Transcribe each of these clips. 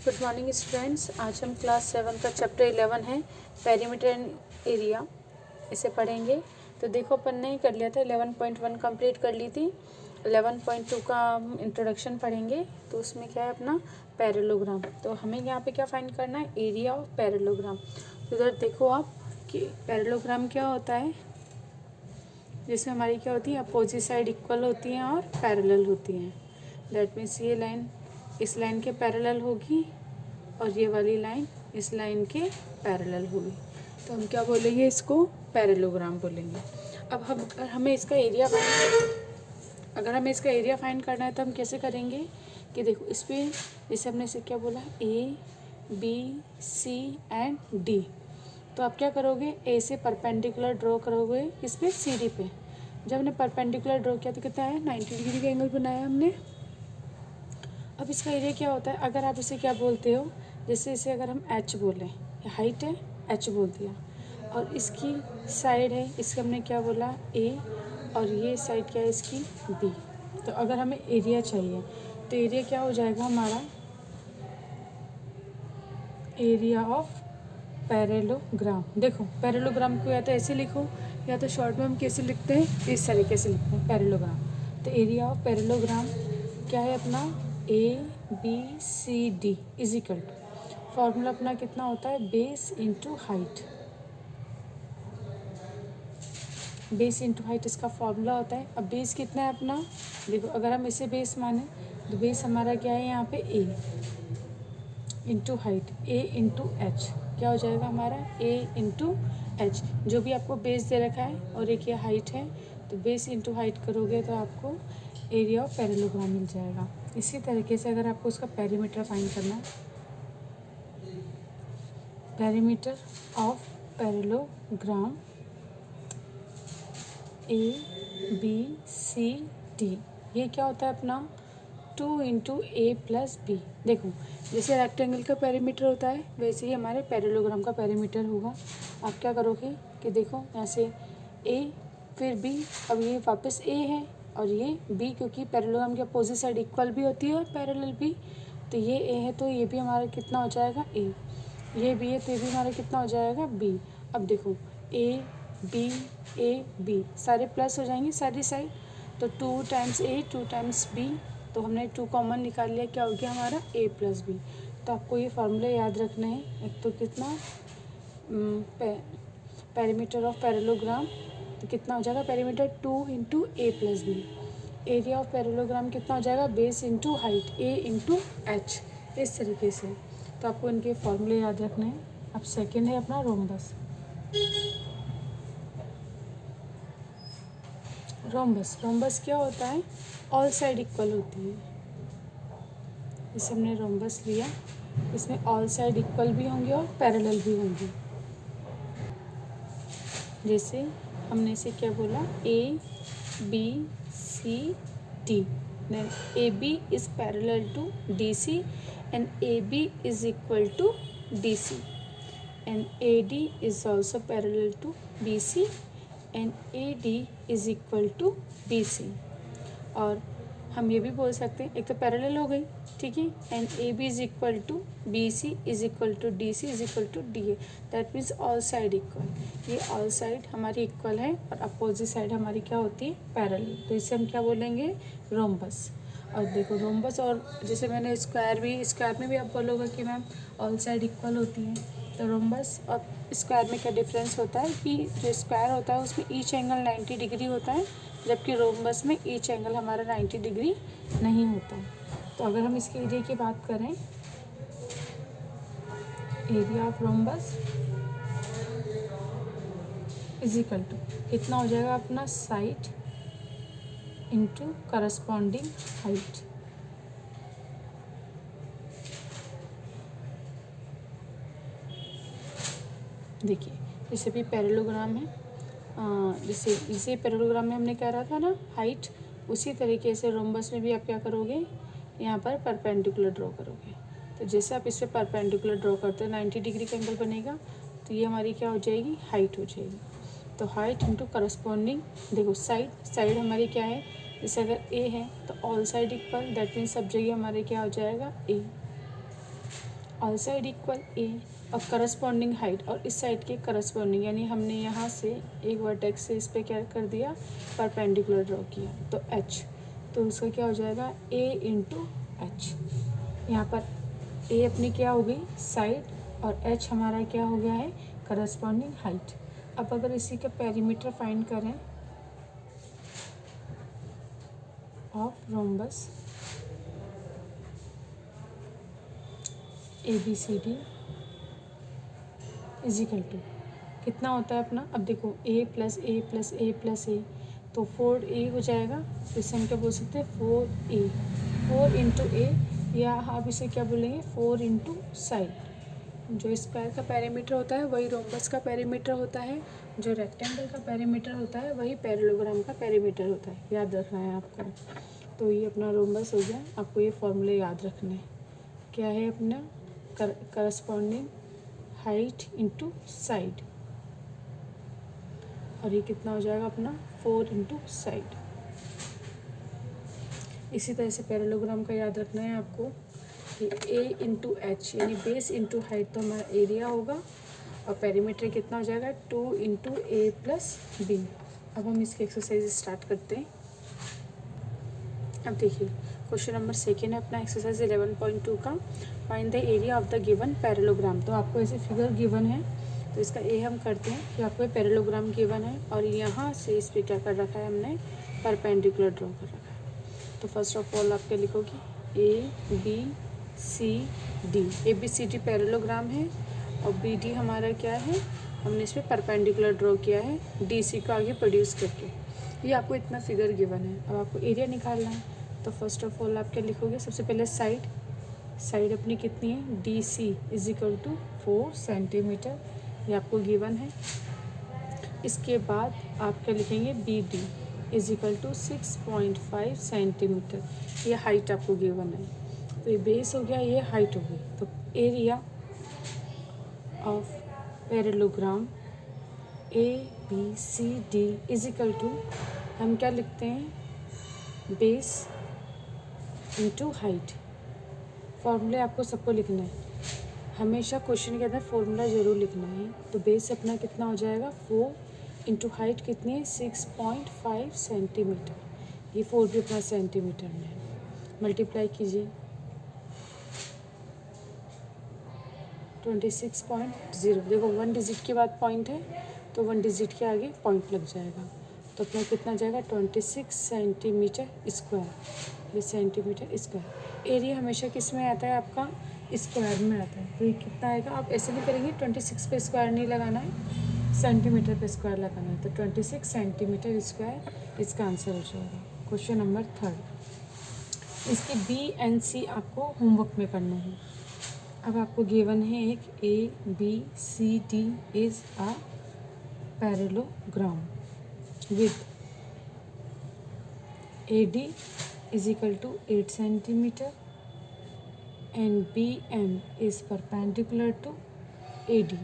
Good morning students. आज हम class 7 का चैप्टर 11 है पेरीमीटर एंड एरिया, इसे पढ़ेंगे। तो देखो अपन ने कर लिया था 11.1 कंप्लीट कर ली थी। 11.2 का हम इंट्रोडक्शन पढ़ेंगे। तो उसमें क्या है अपना पैरेललोग्राम। तो हमें यहाँ पे क्या फाइंड करना है, एरिया ऑफ पैरेललोग्राम। तो इधर देखो आप कि पैरेललोग्राम क्या होता है, जिसमें हमारी क्या होती है, अपोजिट साइड इक्वल होती हैं और पैरेलल होती हैं। दैट मीन्स ये लाइन इस लाइन के पैरेलल होगी और ये वाली लाइन इस लाइन के पैरेलल होगी। तो हम क्या बोलेंगे, इसको पैरेललोग्राम बोलेंगे। अब हम हमें इसका एरिया फाइंड करना है तो हम कैसे करेंगे कि देखो इस पर जैसे हमने इसे क्या बोला, A B C and D. तो आप क्या करोगे, ए से परपेंडिकुलर ड्रॉ करोगे इस पर सी डी पे। जब हमने परपेंडिकुलर ड्रॉ किया तो कितना है, 90 डिग्री का एंगल बनाया हमने। अब इसका एरिया क्या होता है, अगर आप इसे क्या बोलते हो, जैसे इसे अगर हम एच बोलें, ये हाइट है एच बोल दिया, और इसकी साइड है, इसका हमने क्या बोला ए, और ये साइड क्या है इसकी बी। तो अगर हमें एरिया चाहिए तो एरिया क्या हो जाएगा हमारा, एरिया ऑफ पैरेललोग्राम। देखो पैरेललोग्राम को या तो ऐसे लिखो या तो शॉर्ट में हम कैसे लिखते हैं, इस तरीके से लिखते हैं पैरेललोग्राम। तो एरिया ऑफ पैरेललोग्राम क्या है अपना, A B C D is equal to, formula अपना कितना होता है, base into height. Base into height इसका फॉर्मूला होता है। अब बेस कितना है अपना, देखो अगर हम इसे बेस माने तो बेस हमारा क्या है यहाँ पे ए into height, A into H क्या हो जाएगा हमारा, ए इंटू एच, जो भी आपको बेस दे रखा है, और एक ये हाइट है। तो बेस इंटू हाइट करोगे तो आपको एरिया ऑफ पैरेललोग्राम मिल जाएगा। इसी तरीके से अगर आपको उसका पेरीमीटर फाइंड करना है, perimeter of parallelogram A B C D, ये क्या होता है अपना 2 इंटू ए प्लस बी। देखो जैसे रेक्टेंगल का पेरीमीटर होता है वैसे ही हमारे पैरेललोग्राम का पेरीमीटर होगा। आप क्या करोगे कि देखो यहाँ से ए फिर बी, अब ये वापस ए है और ये बी, क्योंकि पैरेललोग्राम की अपोजिट साइड इक्वल भी होती है और पैरेलल भी। तो ये ए है तो ये भी हमारा कितना हो जाएगा ए, ये बी है तो ये भी हमारा कितना हो जाएगा बी। अब देखो ए बी सारे प्लस हो जाएंगे सारी साइड, तो 2 टाइम्स ए 2 टाइम्स बी, तो हमने 2 कॉमन निकाल लिया, क्या हो गया हमारा ए प्लस बी। तो आपको ये फार्मूले याद रखने हैं। एक तो कितना पेरीमीटर ऑफ पैरेललोग्राम, तो कितना हो जाएगा perimeter 2 into A plus B. Area of parallelogram कितना हो जाएगा, base into height A into H, इस तरीके से। तो आपको इनके फॉर्मूले याद रखने हैं। अब सेकंड है अपना रोम्बस। रोम्बस क्या होता है, ऑल साइड इक्वल होती है। जैसे हमने रोम्बस लिया, इसमें ऑल साइड इक्वल भी होंगे और पैरेलल भी होंगे। जैसे हमने इसे क्या बोला, A B C D, then A B is parallel to D C and A B is equal to D C and A D is also parallel to B C and A D is equal to B C. और हम ये भी बोल सकते हैं, एक तो parallel हो गई, ठीक है, and A B is equal to B C is equal to D C is equal to D A, that means all side equal. ये ऑल साइड हमारी इक्वल है और अपोजिट साइड हमारी क्या होती है, पैरेलल। तो इसे हम क्या बोलेंगे, रोम्बस। और देखो रोम्बस, और जैसे मैंने स्क्वायर में भी आप बोलोगे कि मैम ऑल साइड इक्वल होती है। तो रोम्बस और स्क्वायर में क्या डिफरेंस होता है कि जो स्क्वायर होता है उसमें ईच एंगल 90 डिग्री होता है, जबकि रोम्बस में ईच एंगल हमारा 90 डिग्री नहीं होता। तो अगर हम इसके एरिया की बात करें, area of rhombus is equal to कितना हो जाएगा अपना, साइड इंटू करस्पॉन्डिंग हाइट। देखिए जैसे भी पैरेललोग्राम है, जैसे इसी पैरेललोग्राम में हमने कह रहा था ना हाइट, उसी तरीके से रोम्बस में भी आप क्या करोगे, यहाँ पर परपेंडिकुलर ड्रॉ करोगे। तो जैसे आप इस पर परपेंडिकुलर ड्रॉ करते हो 90 डिग्री का एंगल बनेगा, तो ये हमारी क्या हो जाएगी, हाइट हो जाएगी। तो हाइट इंटू करस्पॉन्डिंग, देखो साइड हमारी क्या है, जैसे अगर ए है तो all side equal, that means सब जगह हमारे क्या हो जाएगा ए। ऑल साइड इक्वल ए, और करस्पॉन्डिंग हाइट और इस साइड के करस्पॉन्डिंग, यानी हमने यहाँ से एक वर्टेक्स से इस पर क्या कर दिया, परपेंडिकुलर ड्रॉ किया, तो एच, तो उसका क्या हो जाएगा ए इंटू एच। यहाँ पर ए अपनी क्या हो गई साइड और एच हमारा क्या हो गया है करस्पॉन्डिंग हाइट। अब अगर इसी का पेरीमीटर फाइंड करें of rhombus ABCD is equal to कितना होता है अपना, अब देखो a plus A plus A plus A, तो 4a हो जाएगा, तो इसे हम क्या बोल सकते हैं 4a, 4 इंटू ए, या आप इसे क्या बोलेंगे 4 इंटू साइड। जो स्क्वायर का पेरीमीटर होता है वही रोम्बस का पेरीमीटर होता है, जो रेक्टेंगल का पेरीमीटर होता है वही पैरेललोग्राम का पेरीमीटर होता है, याद रखना है आपको। तो ये अपना रोम्बस हो गया, आपको ये फॉर्मूले याद रखने हैं। क्या है अपना करस्पॉन्डिंग हाइट इंटू साइड, और ये कितना हो जाएगा अपना 4 इंटू साइड। इसी तरह से पैरेललोग्राम का याद रखना है आपको कि ए इंटू एच, यानी बेस इंटू हाइट तो हमारा एरिया होगा, और पेरीमीटर कितना हो जाएगा 2 इंटू ए प्लस बी। अब हम इसकी एक्सरसाइज स्टार्ट करते हैं। अब देखिए क्वेश्चन नंबर 2 है अपना एक्सरसाइज 11.2 का, find the area of the given parallelogram. तो आपको ऐसे फिगर गिवन है, तो इसका ए हम करते हैं कि आपको पैरेललोग्राम गिवन है और यहाँ से इस पर क्या कर रखा है हमने परपेंडिकुलर ड्रॉ कर रखा है। तो फर्स्ट ऑफ ऑल आप क्या लिखोगे ABCD, ABCD पैरेललोग्राम है और BD हमारा क्या है, हमने इस पर परपेंडिकुलर ड्रॉ किया है DC को आगे प्रोड्यूस करके। ये आपको इतना फिगर गिवन है, अब आपको एरिया निकालना है। तो फर्स्ट ऑफ ऑल आप क्या लिखोगे, सबसे पहले साइड अपनी कितनी है DC is equal to 4 centimetre, ये आपको गिवन है। इसके बाद आप क्या लिखेंगे BD is equal to 6.5 centimetre, ये हाइट आपको गिवन है। तो ये बेस हो गया, ये हाइट हो गई। तो area of parallelogram ABCD is equal to हम क्या लिखते हैं बेस इंटू हाइट। फॉर्मूले आपको सबको लिखना है, हमेशा क्वेश्चन के अंदर फॉर्मूला ज़रूर लिखना है। तो बेस अपना कितना हो जाएगा 4 इंटू हाइट कितनी है 6.5 सेंटीमीटर, ये 4 भी अपना सेंटीमीटर में है। मल्टीप्लाई कीजिए 26.0, देखो 1 डिजिट के बाद पॉइंट है तो 1 डिजिट के आगे पॉइंट लग जाएगा। तो अपना कितना जाएगा 26 सेंटीमीटर स्क्वायर, ये सेंटीमीटर स्क्वायर। एरिया हमेशा किस में आता है आपका स्क्वायर में आता है, तो ये कितना आएगा, आप ऐसे नहीं करेंगे 26 पे स्क्वायर नहीं लगाना है, सेंटीमीटर पे स्क्वायर लगाना है। तो 26 सेंटीमीटर स्क्वायर इसका आंसर हो जाएगा। क्वेश्चन नंबर 3, इसके B and C आपको होमवर्क में करना है। अब आपको गिवन है एक ABCD is a parallelogram with AD is equal to 8 centimeter and BM is perpendicular to AD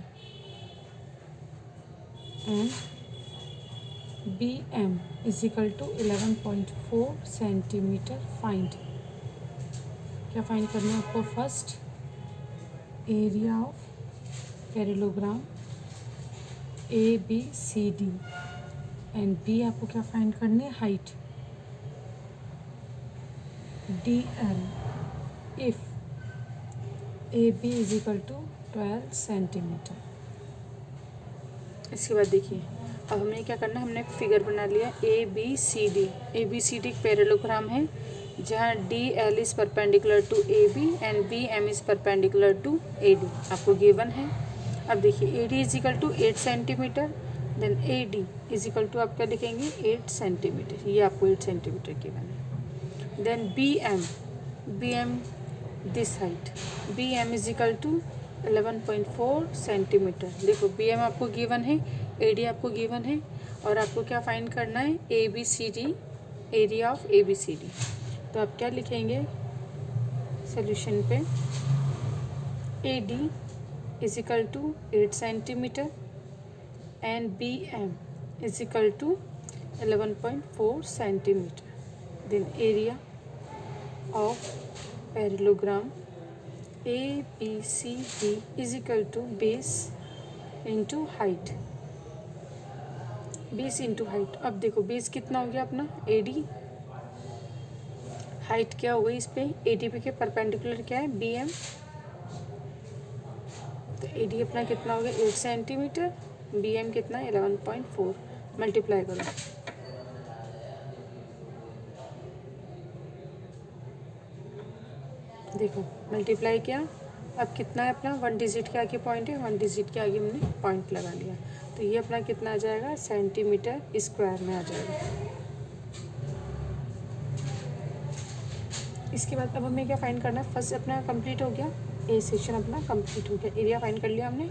and BM is equal to 11.4 centimeter. Find, क्या फाइंड करना है आपको, first area of parallelogram ABCD and B आपको क्या find करनी है height DL if AB is equal to 12 centimetre. इसके बाद देखिए अब हमने क्या करना है, हमने फिगर बना लिया ABCD एक पैरेललोग्राम है जहाँ DL is perpendicular to AB and BM is perpendicular to AD, आपको गिवन है। अब देखिए AD is equal to 8 centimetre, then AD is equal to आप क्या लिखेंगे 8 सेंटीमीटर, ये आपको 8 सेंटीमीटर गिवन है। Then BM this height, BM is equal to 11.4 centimetre. देखो BM आपको गिवन है, AD आपको गिवन है, और आपको क्या फाइंड करना है ABCD, एरिया ऑफ ABCD। तो आप क्या लिखेंगे सोल्यूशन पे, AD is equal to 8 centimetre and BM is equal to 11.4 centimetre. Then area of parallelogram ABCD is equal to base into height, base into height. अब देखो base कितना हो गया अपना AD, हाइट क्या हो गई इस पे ADP के परपेंडिकुलर क्या है BM, तो AD अपना कितना हो गया 8 सेंटीमीटर, BM कितना 11.4, मल्टीप्लाई करो। देखो मल्टीप्लाई किया, अब कितना है अपना 1 डिजिट के आगे पॉइंट है, 1 डिजिट के आगे हमने पॉइंट लगा लिया, तो ये अपना कितना आ जाएगा सेंटीमीटर स्क्वायर में आ जाएगा। इसके बाद अब हमें क्या फाइंड करना है, फर्स्ट अपना कंप्लीट हो गया, ए सेक्शन अपना कंप्लीट हो गया, एरिया फाइंड कर लिया हमने।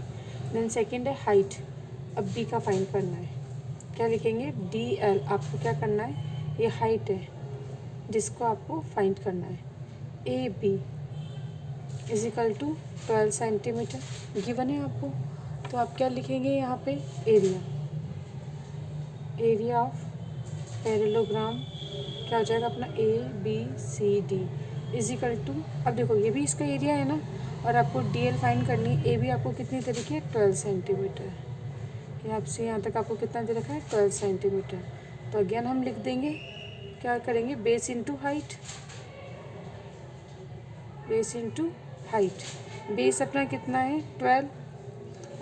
देन सेकंड है हाइट, अब बी का फाइंड करना है, क्या लिखेंगे DL, आपको क्या करना है, ये हाइट है जिसको आपको फाइंड करना है, AB is equal to 12 centimetre given है आपको, तो आप क्या लिखेंगे यहाँ पे एरिया, एरिया ऑफ पैरेललोग्राम क्या हो जाएगा अपना ABCD इज इक्वल टू, अब देखो ये भी इसका एरिया है ना, और आपको DL फाइंड करनी है, AB आपको कितनी दे रखी है 12 सेंटीमीटर, यहाँ से यहाँ तक आपको कितना दे रखा है 12 सेंटीमीटर, तो अगेन हम लिख देंगे, क्या करेंगे base into height, base into height, base अपना कितना है 12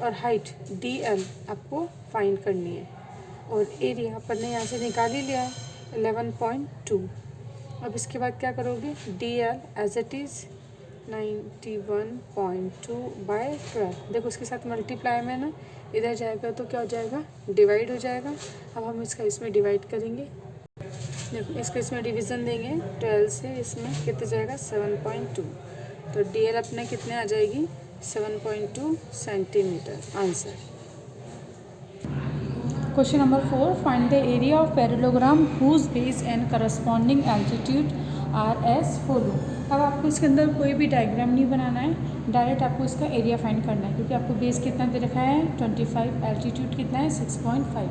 और हाइट DL आपको फाइंड करनी है, और एरिया अपन ने यहाँ से निकाल ही लिया है 11.2। अब इसके बाद क्या करोगे DL as it is 91.2 by 12, देखो उसके साथ मल्टीप्लाई में ना इधर जाएगा तो क्या हो जाएगा डिवाइड हो जाएगा, अब हम इसका इसमें डिवाइड करेंगे, देखो इसको इसमें डिवीज़न देंगे 12 से, इसमें कितने जाएगा 7.2, तो DL अपने कितने आ जाएगी 7.2 centimetre answer. Question number 4, find the area of parallelogram whose base and corresponding altitude are as follow. अब आपको इसके अंदर कोई भी डायग्राम नहीं बनाना है, डायरेक्ट आपको इसका एरिया फाइंड करना है, क्योंकि आपको बेस कितना दे रखा है 25, एल्टीट्यूड कितना है 6.5।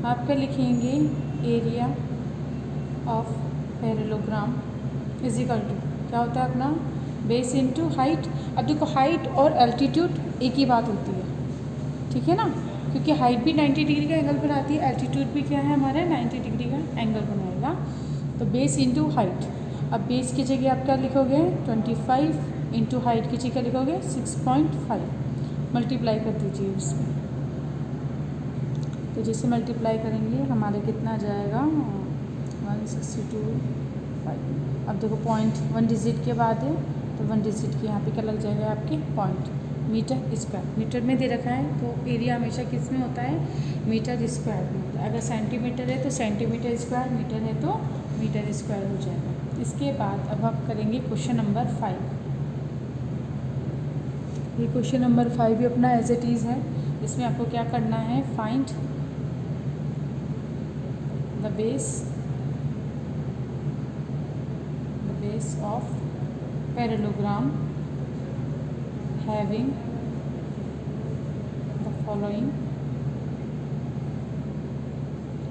आप क्या लिखेंगे area of parallelogram is equal to क्या होता है अपना बेस इंटू हाइट। अब देखो हाइट और एल्टीट्यूड एक ही बात होती है, ठीक है ना, क्योंकि हाइट भी 90 डिग्री का एंगल बनाती है, एल्टीट्यूड भी क्या है हमारा 90 डिग्री का एंगल बनाएगा, तो बेस इंटू हाइट। अब बेस की जगह आप क्या लिखोगे 25 इंटू हाइट की जगह लिखोगे 6.5, मल्टीप्लाई कर दीजिए उसमें, तो जैसे मल्टीप्लाई करेंगे हमारे कितना आ जाएगा 162.5। अब देखो पॉइंट 1 डिजिट के बाद है, तो 1 डिजिट के यहाँ पे क्या लग जाएगा आपके पॉइंट, मीटर स्क्वायर, मीटर में दे रखा है तो एरिया हमेशा किस में होता है मीटर स्क्वायर में होता है, अगर सेंटीमीटर है तो सेंटीमीटर स्क्वायर, मीटर है तो मीटर स्क्वायर हो जाएगा। इसके बाद अब आप करेंगे क्वेश्चन नंबर 5, ये क्वेश्चन नंबर 5 भी अपना एज इट इज़ है, इसमें आपको क्या करना है find the base of parallelogram having the following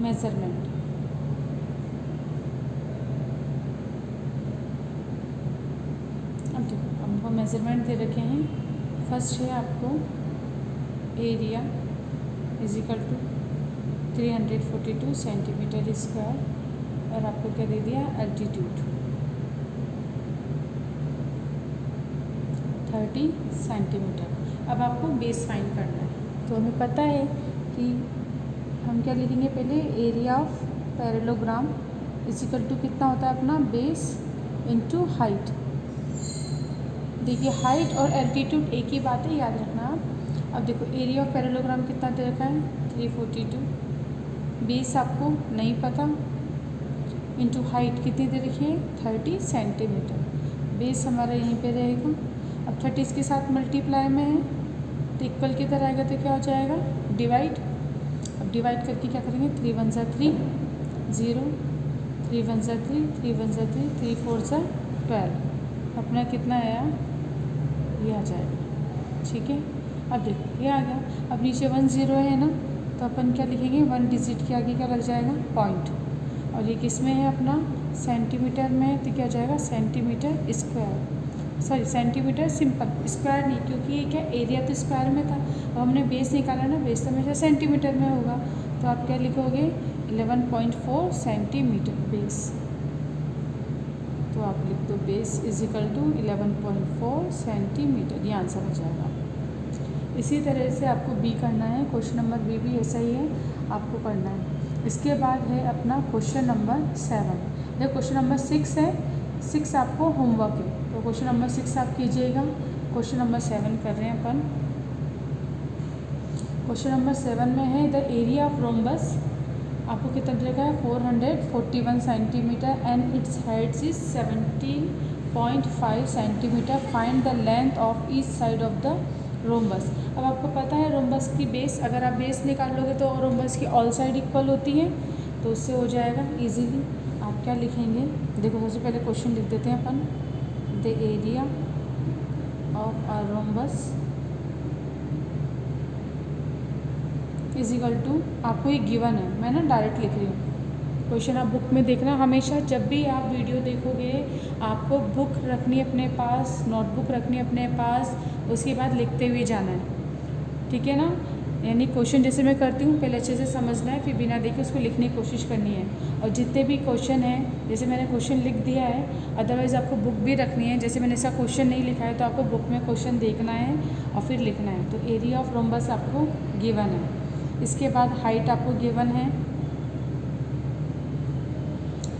measurement। अब देखो हमको मेज़रमेंट दे रखे हैं, फर्स्ट है आपको area is equal to 342 centimetre square, और आपको क्या दे दिया एल्टीट्यूड 30 सेंटीमीटर। अब आपको बेस फाइंड करना है, तो हमें पता है कि हम क्या लिखेंगे पहले area of parallelogram is equal to कितना होता है अपना बेस इंटू हाइट। देखिए हाइट और एल्टीट्यूड एक ही बात है, याद रखना आप। अब देखो एरिया ऑफ पैरेललोग्राम कितना दे रखा है 342, बेस आपको नहीं पता, इंटू हाइट कितनी दे रखी है 30 सेंटीमीटर, बेस हमारा यहीं पे रहेगा। अब 30 के साथ मल्टीप्लाई में है तो इक्वल किधर आएगा तो क्या हो जाएगा डिवाइड। अब डिवाइड करके क्या करेंगे 3 1 3 0, 3 1 3, 3 1 3, 3 4 12, अपना कितना आया ये आ जाएगा, ठीक है। अब देखो ये आ गया, अब नीचे 1 0 है ना, तो अपन क्या लिखेंगे 1 डिजिट के आगे क्या लग जाएगा पॉइंट, और ये किस में है अपना सेंटीमीटर में, तो क्या हो जाएगा centimetre square. Sorry centimetre simple, square नहीं, क्योंकि ये क्या एरिया तो स्क्वायर में था, अब हमने बेस निकाला ना, बेस तो हमेशा सेंटीमीटर में होगा, तो आप क्या लिखोगे 11.4 सेंटीमीटर बेस, तो आप लिख दो base is equal to 11.4 centimetre, ये आंसर हो जाएगा। इसी तरह से आपको बी करना है, क्वेश्चन नंबर बी भी ऐसा ही है आपको करना है। इसके बाद है अपना क्वेश्चन नंबर 7। देखो क्वेश्चन नंबर 6 है, 6 आपको होमवर्क है, तो क्वेश्चन नंबर 6 आप कीजिएगा। क्वेश्चन नंबर 7 कर रहे हैं अपन। क्वेश्चन नंबर 7 में है द एरिया ऑफ रोम्बस, आपको कितना दिया है 441 centimetre and it's height is 17.5 centimetre, find the length of each side of the rhombus. अब आपको पता है रोम्बस की बेस, अगर आप बेस निकाल लोगे तो रोम्बस की ऑल साइड इक्वल होती है, तो उससे हो जाएगा इजीली। आप क्या लिखेंगे, देखो सबसे पहले क्वेश्चन लिख देते हैं अपन, the area of a rhombus is equal to, आपको ये गिवन है, मैं ना डायरेक्ट लिख रही हूँ, क्वेश्चन आप बुक में देखना। हमेशा जब भी आप वीडियो देखोगे आपको बुक रखनी अपने पास, नोटबुक रखनी अपने पास, उसके बाद लिखते हुए जाना है, ठीक है ना। यानी क्वेश्चन जैसे मैं करती हूँ पहले अच्छे से समझना है, फिर बिना देखे उसको लिखने की कोशिश करनी है। और जितने भी क्वेश्चन हैं, जैसे मैंने क्वेश्चन लिख दिया है, अदरवाइज़ आपको बुक भी रखनी है। जैसे मैंने ऐसा क्वेश्चन नहीं लिखा है तो आपको बुक में क्वेश्चन देखना है और फिर लिखना है। तो एरिया ऑफ रोम्बस आपको गिवन है। इसके बाद हाइट आपको गिवन है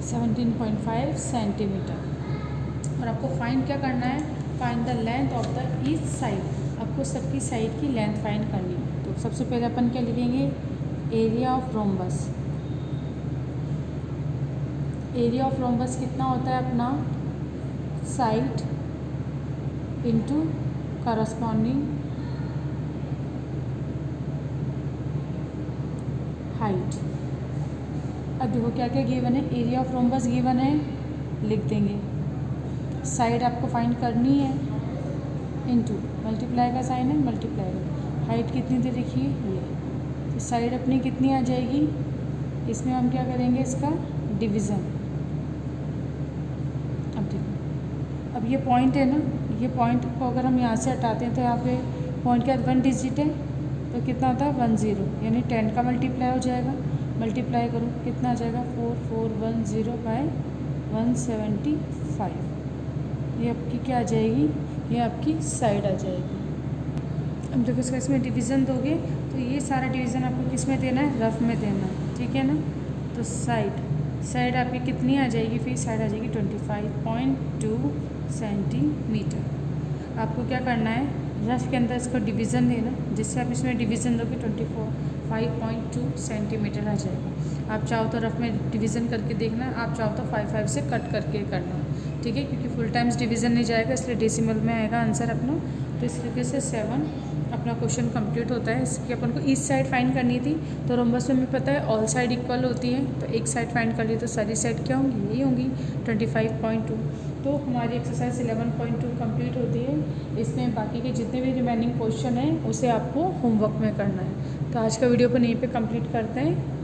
17.5 सेंटीमीटर, और आपको फाइंड क्या करना है, find the length of the each side, आपको सबकी साइड की लेंथ फाइंड करनी है। तो सबसे पहले अपन क्या लिखेंगे, area of rhombus. Area of rhombus कितना होता है अपना, साइड इंटू करस्पॉन्डिंग हाइट। अब देखो क्या क्या गिवन है, एरिया ऑफ रोम्बस गिवन है, लिख देंगे। साइड आपको फाइंड करनी है, इनटू मल्टीप्लाई का साइन है, मल्टीप्लाई का हाइट कितनी दे रखी है ये, तो साइड अपनी कितनी आ जाएगी, इसमें हम क्या करेंगे इसका डिवीज़न। अब देखो, अब ये पॉइंट है ना, ये पॉइंट को अगर हम यहाँ से हटाते हैं तो यहाँ पे पॉइंट के बाद 1 डिजिट है, तो कितना होता है 10, यानी 10 का मल्टीप्लाई हो जाएगा। मल्टीप्लाई करो कितना आ जाएगा 4410 बाय 175, ये आपकी क्या आ जाएगी, ये आपकी साइड आ जाएगी। अब देखो इसका इसमें डिवीज़न दोगे तो ये सारा डिवीज़न आपको किस में देना है, रफ में देना है, ठीक है ना। तो साइड आपकी कितनी आ जाएगी, फिर साइड आ जाएगी 25.2 सेंटीमीटर। आपको क्या करना है, रफ के अंदर इसको डिवीज़न देना, जिससे आप इसमें डिवीज़न दोगे 25.2 सेंटीमीटर आ जाएगा। आप चाहो तो रफ में डिवीज़न करके देखना, आप चाहो तो 5 से कट करके करना, ठीक है, क्योंकि फुल टाइम्स डिवीज़न नहीं जाएगा, इसलिए डेसिमल में आएगा आंसर अपना। तो इस तरीके से 7 अपना क्वेश्चन कंप्लीट होता है। इसकी अपन को ईच साइड फाइंड करनी थी, तो रोम्बस में हमें पता है ऑल साइड इक्वल होती है, तो एक साइड फाइंड कर ली तो सारी साइड क्या होंगी, यही होंगी 25.2। तो हमारी एक्सरसाइज 11.2 कंप्लीट होती है। इसमें बाकी के जितने भी रिमेनिंग क्वेश्चन हैं उसे आपको होमवर्क में करना है। तो आज का वीडियो अपन यहीं पे कंप्लीट करते हैं।